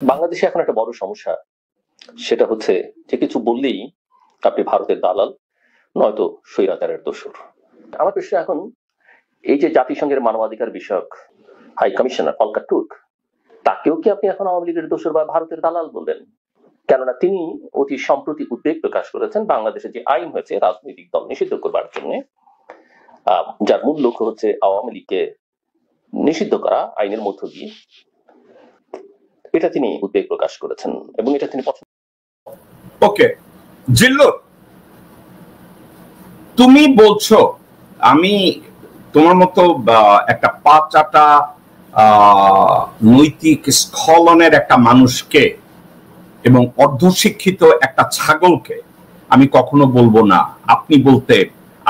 বাংলাদেশে এখন একটা বড় সমস্যা, সেটা হচ্ছে যে কিছু বললেই আপনি ভারতের দালাল নয়তো স্বৈরাচারের দোসর। আমার প্রশ্ন এখন, এই যে জাতিসংঘের মানবাধিকার বিষয়ক হাই কমিশনার ভলকার তুর্ক, তাকেও কি আপনি এখন আওয়ামী লীগের দোসর বা ভারতের দালাল বলবেন? কেননা তিনি অতি সম্প্রতি উদ্বেগ প্রকাশ করেছেন বাংলাদেশে যে আইন হয়েছে রাজনৈতিক দল নিষিদ্ধ করবার জন্য, যার মূল লক্ষ্য হচ্ছে আওয়ামী লীগকে নিষিদ্ধ করা আইনের মধ্য দিয়ে। এটা তিনি উদ্বেগ প্রকাশ করেছেন এবং এটা তিনি পছন্দ। ওকে জিল্লুর, তুমি বলছো আমি তোমার মতো একটা পাঁচাটা নৈতিক স্খলনের একটা মানুষকে এবং অর্ধশিক্ষিত একটা ছাগলকে আমি কখনো বলবো না আপনি বলতে,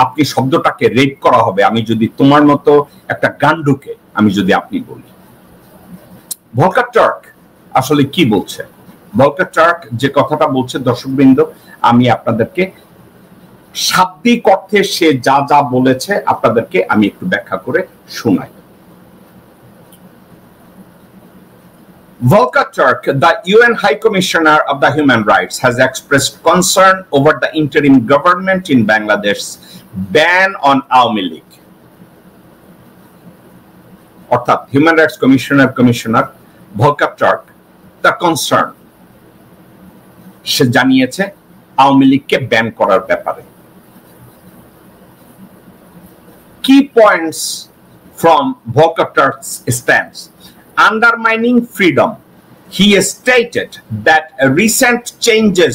আপনি শব্দটাকে রেপ করা হবে আমি যদি তোমার মতো একটা গান্ডুকে আমি যদি আপনি বলি। ভলকার টার্ক আসলে কি বলছে? ভলকার টার্ক যে কথাটা বলছে দর্শকবৃন্দ, আমি আপনাদেরকে শাব্দিক অর্থে সে যা যা বলেছে আপনাদেরকে আমি একটু ব্যাখ্যা করে শোনাই। Volker Turk, the UN High Commissioner of the Human Rights, has expressed concern over the interim government in Bangladesh's ban on Awami League. অর্থাৎ হিউম্যান রাইটস কমিশনার ভলকার টার্ক তার কনসার্ন সে জানিয়েছে আওয়ামী লীগকে ব্যান করার ব্যাপারে। Key points from Volker Turk's stance: undermining freedom. He stated that recent changes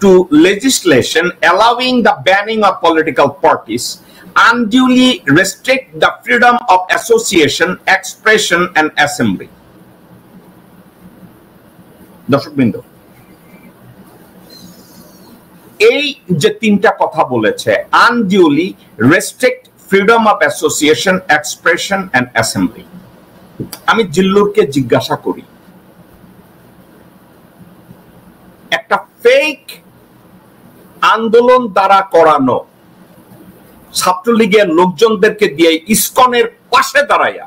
to legislation allowing the banning of political parties unduly restrict the freedom of association, expression, and assembly. দর্শকবৃন্দ, এই যে তিনটা কথা বলেছে, unduly restrict freedom of association, expression, and assembly, আমি জিল্লুরকে জিজ্ঞাসা করি, একটা ফেক আন্দোলন দ্বারা করানো ছাত্রলীগের লোকজনদেরকে দিয়ে ইসকনের পাশে দাঁড়ায়া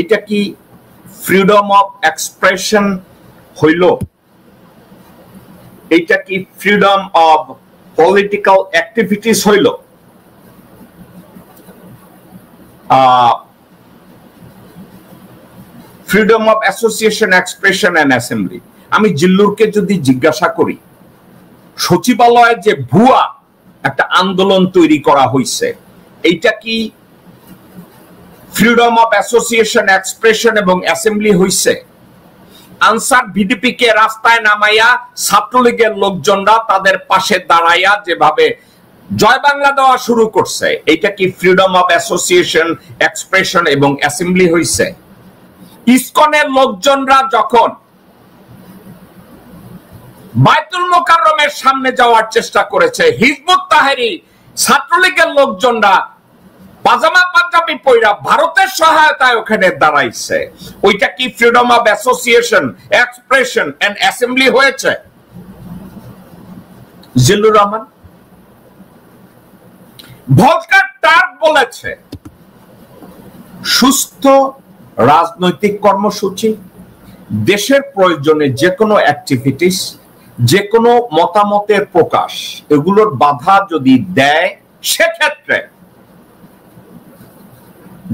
এটা কি ফ্রিডম অফ এক্সপ্রেশন হইল? এটা কি ফ্রিডম অফ পলিটিক্যাল অ্যাক্টিভিটিস হইল? Freedom of association, expression and assembly. আমি জিল্লুরকে যদি জিজ্ঞাসা করি, সচিবালয়ে যে ভুয়া একটা আন্দোলন তৈরি করা হয়েছে, এইটা কি ফ্রিডম অফ অ্যাসোসিয়েশন, এক্সপ্রেশন এবং অ্যাসেম্বলি হইছে? আনসার ভিডিপি কে রাস্তায় নামাইয়া ছাত্রলীগের লোকজনরা তাদের পাশে দাঁড়াইয়া যেভাবে জয় বাংলা দেওয়া শুরু করছে, এটা কি ফ্রিডম অফ অ্যাসোসিয়েশন, এক্সপ্রেশন এবং অ্যাসেম্বলি হইছে? ইসকনের লোকজনরা যখন বাইতুল মোকাররমের সামনে যাওয়ার চেষ্টা করেছে, হিজবুত তাহরীর ছাত্রলীগের লোকজনরা পাজামা পাঞ্জাবি পয়রা ভারতের সহায়তায় ওখানে দাঁড়াইছে, ওইটা কি freedom of association, expression and assembly হয়েছে? জিল্লুর রহমান, ভলকার টার্ক বলেছে সুস্থ রাজনৈতিক কর্মসূচি, দেশের প্রয়োজনে যে কোনো অ্যাক্টিভিটিস, যে কোনো মতামতের প্রকাশ, এগুলোর বাধা যদি দেয় সেক্ষেত্রে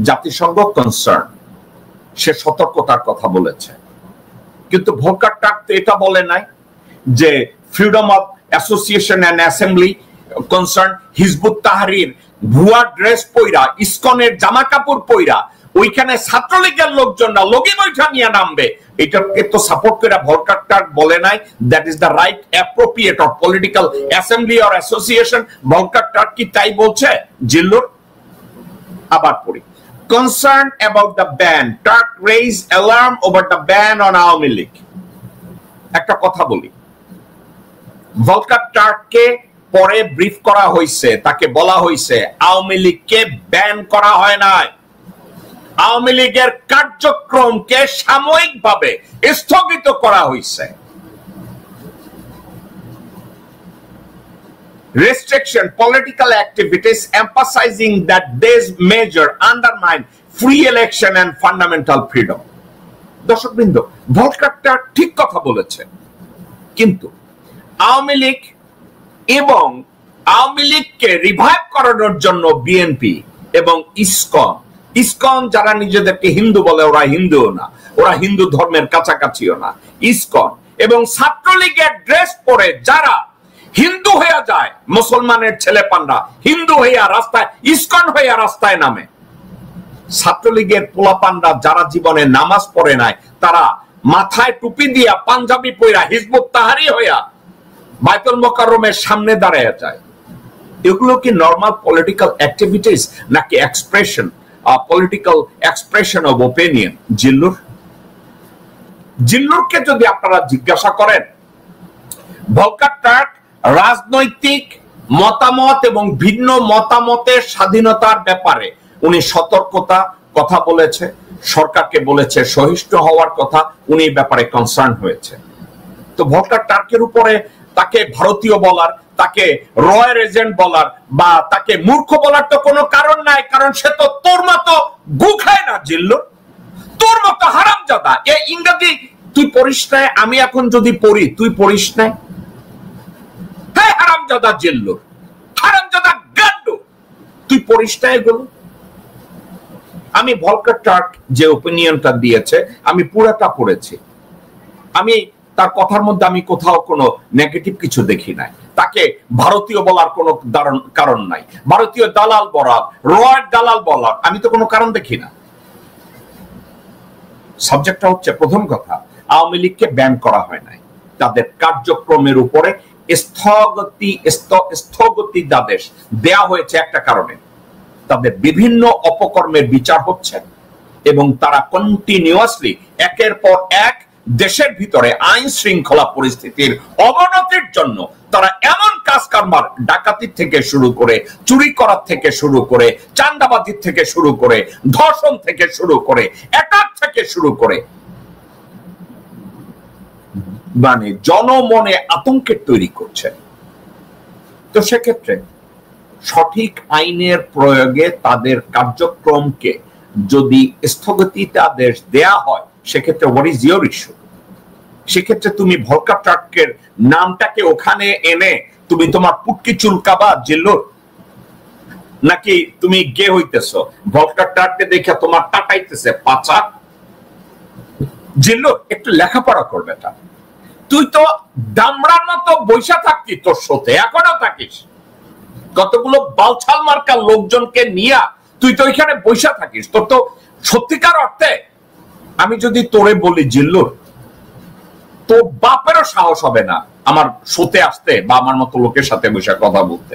জাতিসংঘ কনসার্ন, সে সতর্কতার কথা বলেছে। কিন্তু ভলকার টার্ক তো এটা বলে নাই যে freedom of association and assembly concern Hizb ut Tahrir ভুয়া ড্রেস পইরা, ইসকনের জামা কাপড় পইরা ওইখানে ছাত্রলীগের লোকজনরা লগি বৈঠা নিয়ে নামবে, এটাকে তো সাপোর্ট করে ভলকার টার্ক বলে নাই that is the right appropriate of political assembly or association. Volker Turk কি তাই বলছে? জিল্লুর আবার পড়ি। Concerned about the ban, Turk raised alarm over the ban on Awami League. একটা কথা বলি, ভলকার টার্ককে পরে ব্রিফ করা হয়েছে, তাকে বলা হয়েছে আওয়ামী লীগকে ব্যান করা হয় নাই, আওয়ামী লীগের কার্যক্রমকে সাময়িকভাবে স্থগিত করা হয়েছে। Restriction political activities, emphasizing that this measure undermine free election and fundamental freedom. দর্শকবৃন্দ, ভলকারটা ঠিক কথা বলেছে, কিন্তু আওয়ামী লীগ এবং আওয়ামী লীগকে রিভাইভ করানোর জন্য বিএনপি এবং ইসকন যারা নিজেদেরকে হিন্দু বলে, ওরা হিন্দুও না, ওরা হিন্দু ধর্মের কাছাকাছিও না, ইসকন এবং ছাত্রলীগের ড্রেস পরে যারা হিন্দু হয়ে যায়, মুসলমানের ছেলেপান্ডা হিন্দু হইয়া রাস্তায়, ইসকন হইয়া রাস্তায় নামে। ছাত্রলীগের পোলাপান্ডা যারা জীবনে নামাজ পড়ে নাই, তারা মাথায় টুপি দিয়া পাঞ্জাবি পইরা হিজবুত তাহারি হইয়া বাইতুল মোকাররমের সামনে দাঁড়ায় যায়। এগুলো কি নরমাল পলিটিক্যাল অ্যাক্টিভিটিস নাকি expression, political expression of opinion? জিল্লুরকে যদি আপনারা জিজ্ঞাসা করেন, ভলকার টার্ক রাজনৈতিক মতামত এবং ভিন্ন মতামতের স্বাধীনতার ব্যাপারে উনি সতর্কতা কথা বলেছে, সরকারকে বলেছে সহিষ্ণু হওয়ার কথা, উনি ব্যাপারে কনসার্ন হয়েছে। তো ভলকার টার্কের উপরে তাকে ভারতীয় বলার, তাকে রয়ের এজেন্ট বলার বা তাকে মূর্খ বলার তো কোনো কারণ নাই, কারণ সে তো তোর মতো গু খায় না জিল্লুর, তোর মতো হারামজাদা। এই ইংরেজি তুই পড়িস নাই, আমি এখন যদি পড়ি তুই পড়িস নাই? হ্যাঁ হারামজাদা জিল্লুর, হারামজাদা গান্ডু, তুই পড়িস না এগুলো? আমি ভলকার টার্ক যে ওপিনিয়নটা দিয়েছে আমি পুরাটা পড়েছি, আমি তার কথার মধ্যে আমি কোথাও কোনো নেগেটিভ কিছু দেখি নাই। তাকে ভারতীয় বলার কোনো কারণ নাই, ভারতীয় দালাল বলার, রয়ের দালাল বলার আমি তো কোনো কারণ দেখি না। সাবজেক্টটা হচ্ছে, প্রথম কথা, আওয়ামী লীগকে ব্যান করা হয় নাই, তাদের কার্যক্রমের উপরে স্থগিতাদেশ দেয়া হয়েছে একটা কারণে, তাদের বিভিন্ন অপকর্মের বিচার হচ্ছে এবং তারা কন্টিনিউয়াসলি একের পর এক দেশের ভিতরে আইন শৃঙ্খলা পরিস্থিতির অবনতির জন্য তারা এমন কাজ কারবার, ডাকাতির থেকে শুরু করে, চুরি করার থেকে শুরু করে, চাঁদাবাজির থেকে শুরু করে, ধর্ষণ থেকে শুরু করে, অ্যাটাক থেকে শুরু করে, মানে জনমনে আতঙ্কের তৈরি করছে। তো সেক্ষেত্রে সঠিক আইনের প্রয়োগে তাদের কার্যক্রমকে যদি স্থগিতাদেশ দেয়া হয়, সেক্ষেত্রে হোয়াট ইজ ইয়োর ইস্যু? সেক্ষেত্রে তুমি ভলকার টার্কের নামটাকে ওখানে এনে তুমি তোমার পুটকি চুলকাবা জিল্লুর, নাকি তুমি গে হইতেছ? ভলকার টার্ককে দেখে তোমার টাটাইতেছে পাচা? জিল্লুর, একটু লেখাপড়া করবে। তুই তো দামড়ার মতো বৈশা থাকতি, তোর সাথে এখনো থাকিস, কতগুলো বালছাল মার্কার লোকজনকে নিয়ে তুই তো এখানে বৈশা থাকিস। তোর তো সত্যিকার অর্থে আমি যদি তোরে বলি জিল্লুর, তোর বাপেরও সাহস হবে না আমার শোতে আসতে বা আমার মতো লোকের সাথে বসে কথা বলতে।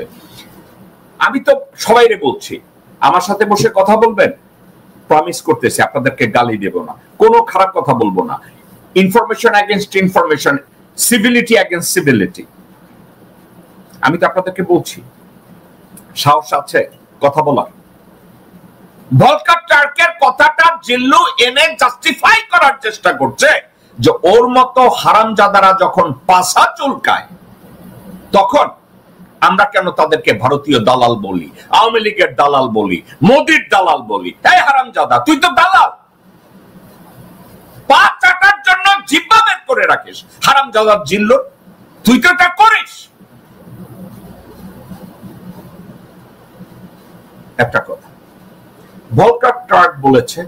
আমি তো সবাইরে বলছি আমার সাথে বসে কথা বলবেন, প্রমিস করতেছি আপনাদেরকে গালি দেব না, কোনো খারাপ কথা বলবো না, information against information, civility against civility. আমি তো আপনাদেরকে বলছি, সাহস আছে কথা বলার? ভলকার টার্কের কথাটা জিল্লু এনে জাস্টিফাই করার চেষ্টা করছে যে ওর মতো হারামজাদারা যখন পাছা চুলকায় তখন আমরা কেন তাদেরকে ভারতীয় দালাল বলি, আওয়ামী লীগের দালাল বলি, মোদির দালাল বলি? এই হারামজাদা, তুই তো দালাল, পা চাটার জন্য জিহ্বা বের করে রাখিস। হারামজাদা জিল্লুর, তুই তো এটা করিস। একটা কথা, ভলকার টার্ক বলেছে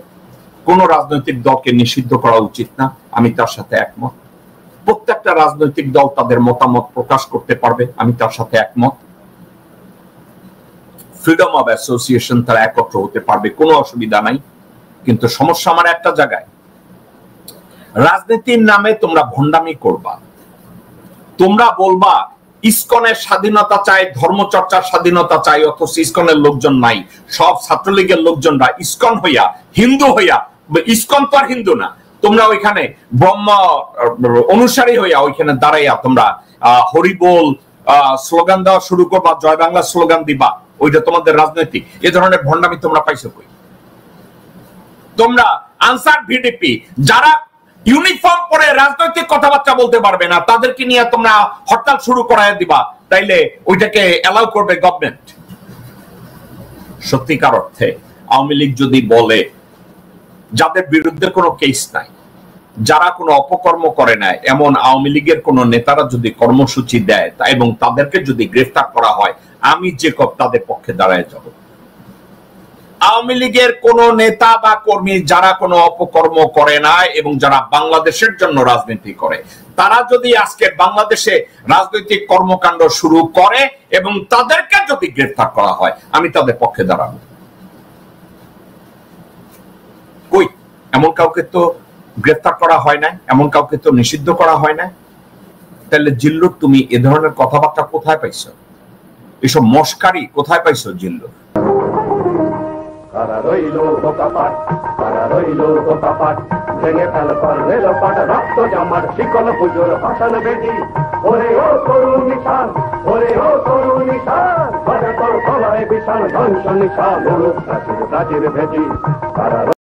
কোন রাজনৈতিক দলকে নিষিদ্ধ করা উচিত না, আমি তার সাথে একমত। প্রত্যেকটা রাজনৈতিক দল তাদের মতামত প্রকাশ করতে পারবে, আমি তার সাথে একমত। ফ্রিডম অফ অ্যাসোসিয়েশন, তারা একত্র হতে পারবে, কোনো অসুবিধা নাই। কিন্তু সমস্যা আমার একটা জায়গায়, রাজনীতির নামে তোমরা ভণ্ডামি করবা, তোমরা বলবা ইসকনের স্বাধীনতা চাই, ধর্মচর্চার স্বাধীনতা চাই, অথচ ইসকনের লোকজন নাই। সব ছাত্রলীগের লোকজনরা ইসকন হইয়া, হিন্দু হইয়া, ইসকন তো আর হিন্দু না, তোমরা ওইখানে ব্রহ্ম অনুসারী হইয়া ওইখানে দাঁড়াইয়া তোমরা হরিবোল স্লোগান দেওয়া শুরু করবা, জয় বাংলা স্লোগান দিবা, ওইটা তোমাদের রাজনৈতিক? এ ধরনের ভণ্ডামি তোমরা পাইছো কই? তোমরা আনসার ভিডিপি যারা ইউনিফর্ম পরে রাজনৈতিক কথাবার্তা বলতে পারবে না, তাদেরকে নিয়ে তোমরা হরতাল শুরু করায় দিবা, তাইলে ওইটাকে অ্যালাউ করবে গভর্নমেন্ট? সত্যিকার অর্থে আওয়ামী লীগ যদি বলে যাদের বিরুদ্ধে কোনো কেস নাই, যারা কোনো অপকর্ম করে না এমন আওয়ামী লীগের কোন নেতারা যদি কর্মসূচি দেয় এবং তাদেরকে যদি গ্রেফতার করা হয়, আমি জেকব তাদের পক্ষে দাঁড়ায় যাব। আওয়ামী লীগের কোন নেতা বা কর্মী যারা কোনো অপকর্ম করে না এবং যারা বাংলাদেশের জন্য রাজনীতি করে, তারা যদি আজকে বাংলাদেশে রাজনৈতিক কর্মকাণ্ড শুরু করে এবং তাদেরকে যদি গ্রেফতার করা হয়, আমি তাদের পক্ষে দাঁড়াবো। কই এমন কাউকে তো গ্রেফতার করা হয় না, এমন কাউকে তো নিষিদ্ধ করা হয় না। তাহলে জিল্লুর তুমি এ ধরনের কথাবার্তা কোথায় পাইছো? এসব মস্কারি কোথায় পাইছো জিল্লুর? কারা রইল বোকাপাট, কারা রইল বোকাপাট, ভেঙে ফেল করলে লোপাট, রক্ত জমাট শিকল পুজোর ভাষণ বেদি। ওরে ও তরুণ নিশান, ওরে ও তরুণ নিশান, বাজে তোর গলায় বিশাল ধ্বংস নিশান, প্রাচীর প্রাচীর ভেদি। কারা